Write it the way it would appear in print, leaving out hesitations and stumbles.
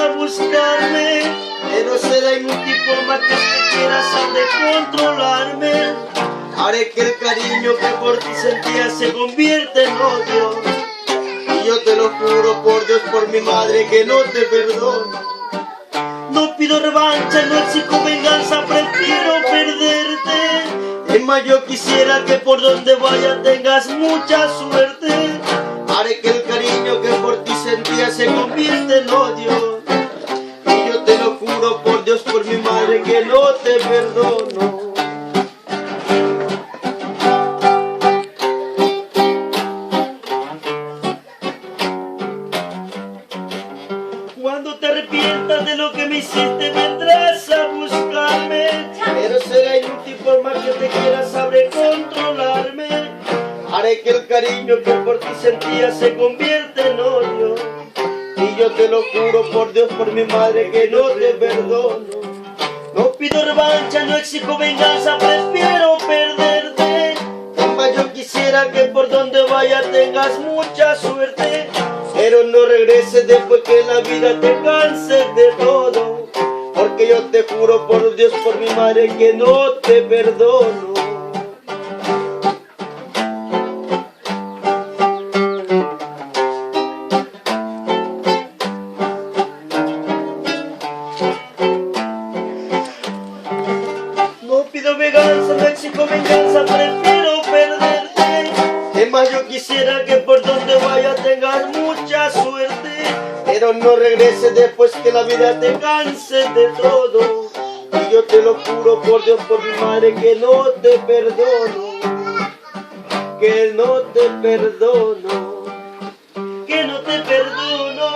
a buscarme, pero será inútil por más que te quieras de controlarme. Haré que el cariño que por ti sentía se convierta en odio. Y yo te lo juro por Dios, por mi madre, que no te perdono. No pido revancha, no exijo venganza, prefiero perderte. Es más, yo quisiera que por donde vaya tengas mucha suerte. Haré que el cariño que por ti sentía se convierta en odio. Y yo te lo juro por Dios, por mi madre, que no te perdono. Cuando te arrepientas de lo que me hiciste, vendrás a buscarme. Pero será inútil por más que te quieras, sabré controlarme. Haré que el cariño que por ti sentía se convierta en odio. Y yo te lo juro por Dios, por mi madre, que no te perdono. No pido revancha, no exijo venganza, prefiero perderte. Más yo quisiera que por donde vaya tengas mucha suerte. Pero no regreses después que la vida te canse de todo. Porque yo te juro por Dios, por mi madre, que no te perdono. No pido venganza, no exijo venganza, prefiero perderte. Es más, yo quisiera que por donde vaya tengas mucha suerte. Pero no regreses después que la vida te canse de todo. Y yo te lo juro por Dios, por mi madre, que no te perdono. Que no te perdono. Que no te perdono.